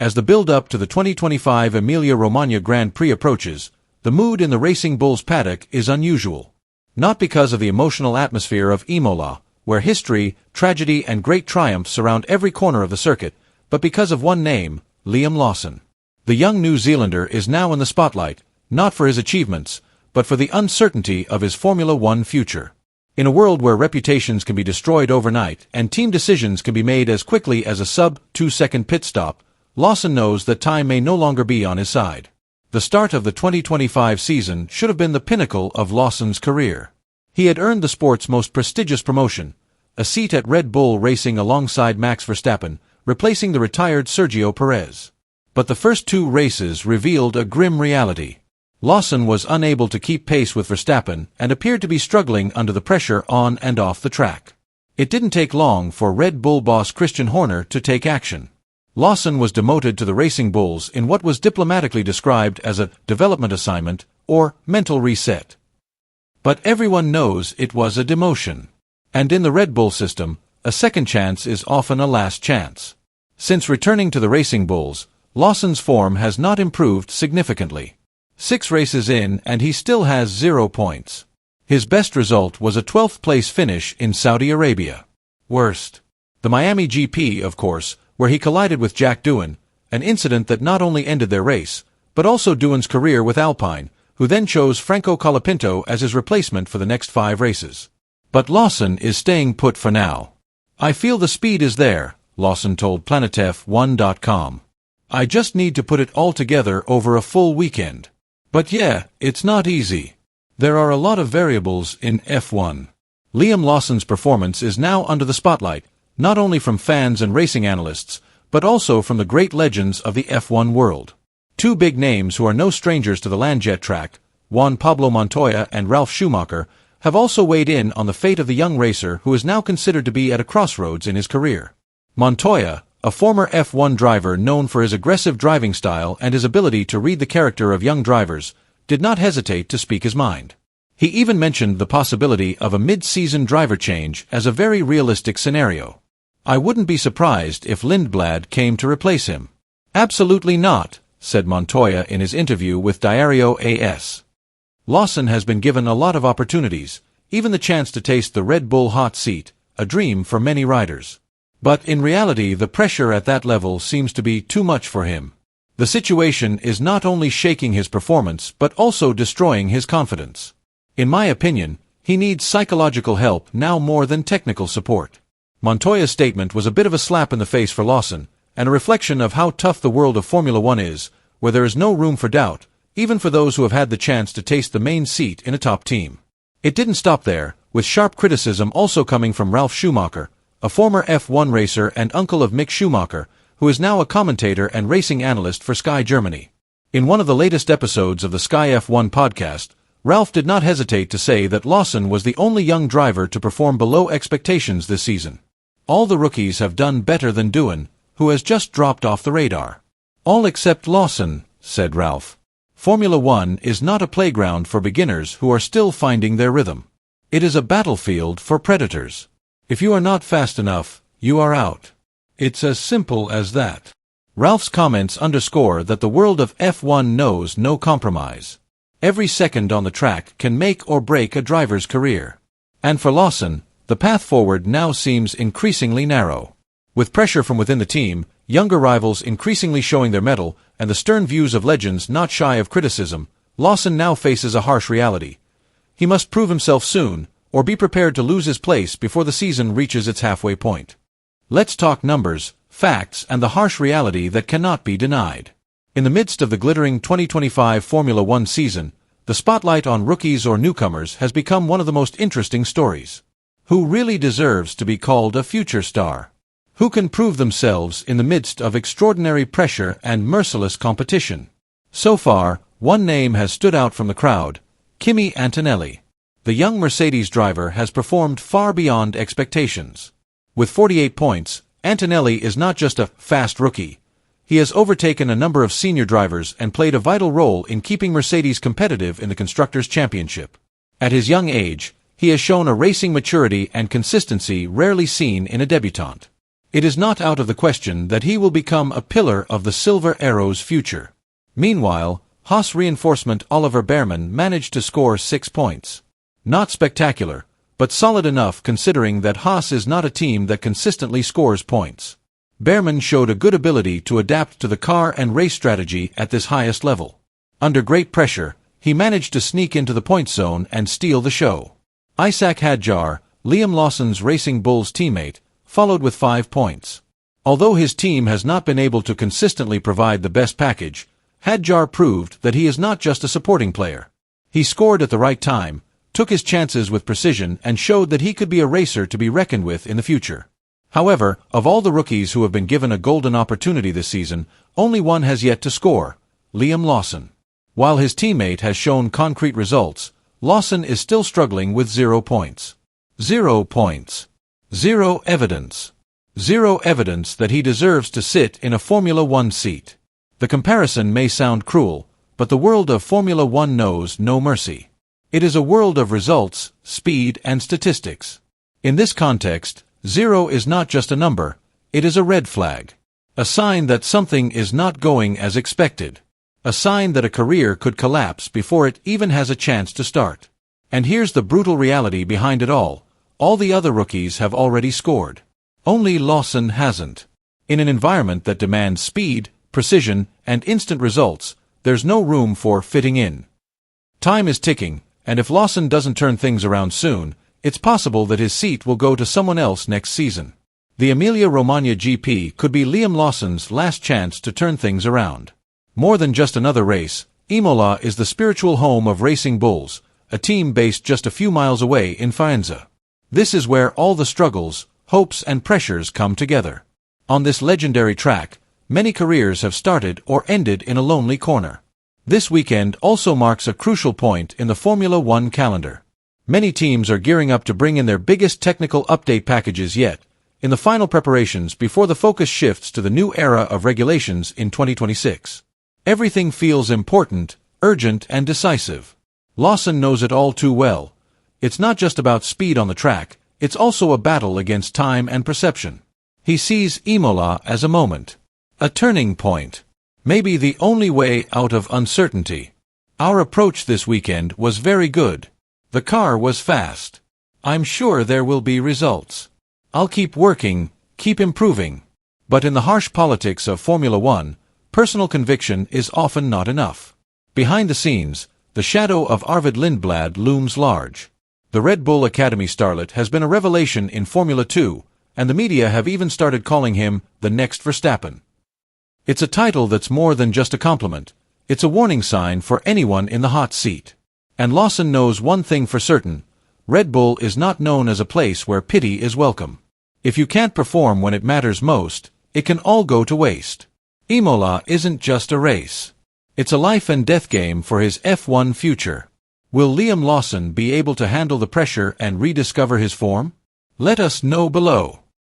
As the build-up to the 2025 Emilia-Romagna Grand Prix approaches, the mood in the Racing Bulls paddock is unusual. Not because of the emotional atmosphere of Imola, where history, tragedy and great triumph surround every corner of the circuit, but because of one name, Liam Lawson. The young New Zealander is now in the spotlight, not for his achievements, but for the uncertainty of his Formula One future. In a world where reputations can be destroyed overnight and team decisions can be made as quickly as a sub-2-second pit stop, Lawson knows that time may no longer be on his side. The start of the 2025 season should have been the pinnacle of Lawson's career. He had earned the sport's most prestigious promotion, a seat at Red Bull Racing alongside Max Verstappen, replacing the retired Sergio Perez. But the first two races revealed a grim reality. Lawson was unable to keep pace with Verstappen and appeared to be struggling under the pressure on and off the track. It didn't take long for Red Bull boss Christian Horner to take action. Lawson was demoted to the Racing Bulls in what was diplomatically described as a development assignment or mental reset. But everyone knows it was a demotion. And in the Red Bull system, a second chance is often a last chance. Since returning to the Racing Bulls, Lawson's form has not improved significantly. 6 races in and he still has 0 points. His best result was a 12th place finish in Saudi Arabia. Worst. The Miami GP, of course, where he collided with Jack Doohan, an incident that not only ended their race, but also Doohan's career with Alpine, who then chose Franco Colapinto as his replacement for the next 5 races. But Lawson is staying put for now. "I feel the speed is there," Lawson told PlanetF1.com. "I just need to put it all together over a full weekend. But yeah, it's not easy. There are a lot of variables in F1. Liam Lawson's performance is now under the spotlight, not only from fans and racing analysts, but also from the great legends of the F1 world. 2 big names who are no strangers to the Landjet track, Juan Pablo Montoya and Ralf Schumacher, have also weighed in on the fate of the young racer who is now considered to be at a crossroads in his career. Montoya, a former F1 driver known for his aggressive driving style and his ability to read the character of young drivers, did not hesitate to speak his mind. He even mentioned the possibility of a mid-season driver change as a very realistic scenario. "I wouldn't be surprised if Lindblad came to replace him." "Absolutely not," said Montoya in his interview with Diario AS. Lawson has been given a lot of opportunities, even the chance to taste the Red Bull hot seat, a dream for many riders. But in reality, the pressure at that level seems to be too much for him. The situation is not only shaking his performance but also destroying his confidence. In my opinion, he needs psychological help now more than technical support. Montoya's statement was a bit of a slap in the face for Lawson, and a reflection of how tough the world of Formula One is, where there is no room for doubt, even for those who have had the chance to taste the main seat in a top team. It didn't stop there, with sharp criticism also coming from Ralf Schumacher, a former F1 racer and uncle of Mick Schumacher, who is now a commentator and racing analyst for Sky Germany. In one of the latest episodes of the Sky F1 podcast, Ralf did not hesitate to say that Lawson was the only young driver to perform below expectations this season. "All the rookies have done better than Doohan, who has just dropped off the radar." "All except Lawson," said Ralf. "Formula One is not a playground for beginners who are still finding their rhythm. It is a battlefield for predators. If you are not fast enough, you are out. It's as simple as that." Ralf's comments underscore that the world of F1 knows no compromise. Every second on the track can make or break a driver's career. And for Lawson, the path forward now seems increasingly narrow. With pressure from within the team, younger rivals increasingly showing their mettle, and the stern views of legends not shy of criticism, Lawson now faces a harsh reality. He must prove himself soon, or be prepared to lose his place before the season reaches its halfway point. Let's talk numbers, facts, and the harsh reality that cannot be denied. In the midst of the glittering 2025 Formula One season, the spotlight on rookies or newcomers has become one of the most interesting stories. Who really deserves to be called a future star? Who can prove themselves in the midst of extraordinary pressure and merciless competition? So far, one name has stood out from the crowd: Kimi Antonelli. The young Mercedes driver has performed far beyond expectations. With 48 points, Antonelli is not just a fast rookie. He has overtaken a number of senior drivers and played a vital role in keeping Mercedes competitive in the Constructors' Championship. At his young age, he has shown a racing maturity and consistency rarely seen in a debutant. It is not out of the question that he will become a pillar of the Silver Arrow's future. Meanwhile, Haas reinforcement Oliver Behrman managed to score 6 points. Not spectacular, but solid enough considering that Haas is not a team that consistently scores points. Behrman showed a good ability to adapt to the car and race strategy at this highest level. Under great pressure, he managed to sneak into the point zone and steal the show. Isaac Hadjar, Liam Lawson's Racing Bulls teammate, followed with 5 points. Although his team has not been able to consistently provide the best package, Hadjar proved that he is not just a supporting player. He scored at the right time, took his chances with precision and showed that he could be a racer to be reckoned with in the future. However, of all the rookies who have been given a golden opportunity this season, only one has yet to score, Liam Lawson. While his teammate has shown concrete results, Lawson is still struggling with 0 points. 0 points. 0 evidence. 0 evidence that he deserves to sit in a Formula One seat. The comparison may sound cruel, but the world of Formula One knows no mercy. It is a world of results, speed, and statistics. In this context, 0 is not just a number, it is a red flag. A sign that something is not going as expected. A sign that a career could collapse before it even has a chance to start. And here's the brutal reality behind it all. All the other rookies have already scored. Only Lawson hasn't. In an environment that demands speed, precision, and instant results, there's no room for fitting in. Time is ticking, and if Lawson doesn't turn things around soon, it's possible that his seat will go to someone else next season. The Emilia-Romagna GP could be Liam Lawson's last chance to turn things around. More than just another race, Imola is the spiritual home of Racing Bulls, a team based just a few miles away in Faenza. This is where all the struggles, hopes, and pressures come together. On this legendary track, many careers have started or ended in a lonely corner. This weekend also marks a crucial point in the Formula One calendar. Many teams are gearing up to bring in their biggest technical update packages yet, in the final preparations before the focus shifts to the new era of regulations in 2026. Everything feels important, urgent, and decisive. Lawson knows it all too well. It's not just about speed on the track, it's also a battle against time and perception. He sees Imola as a moment. A turning point. Maybe the only way out of uncertainty. Our approach this weekend was very good. The car was fast. I'm sure there will be results. I'll keep working, keep improving. But in the harsh politics of Formula One, personal conviction is often not enough. Behind the scenes, the shadow of Arvid Lindblad looms large. The Red Bull Academy starlet has been a revelation in Formula 2, and the media have even started calling him the next Verstappen. It's a title that's more than just a compliment. It's a warning sign for anyone in the hot seat. And Lawson knows one thing for certain. Red Bull is not known as a place where pity is welcome. If you can't perform when it matters most, it can all go to waste. Imola isn't just a race. It's a life and death game for his F1 future. Will Liam Lawson be able to handle the pressure and rediscover his form? Let us know below.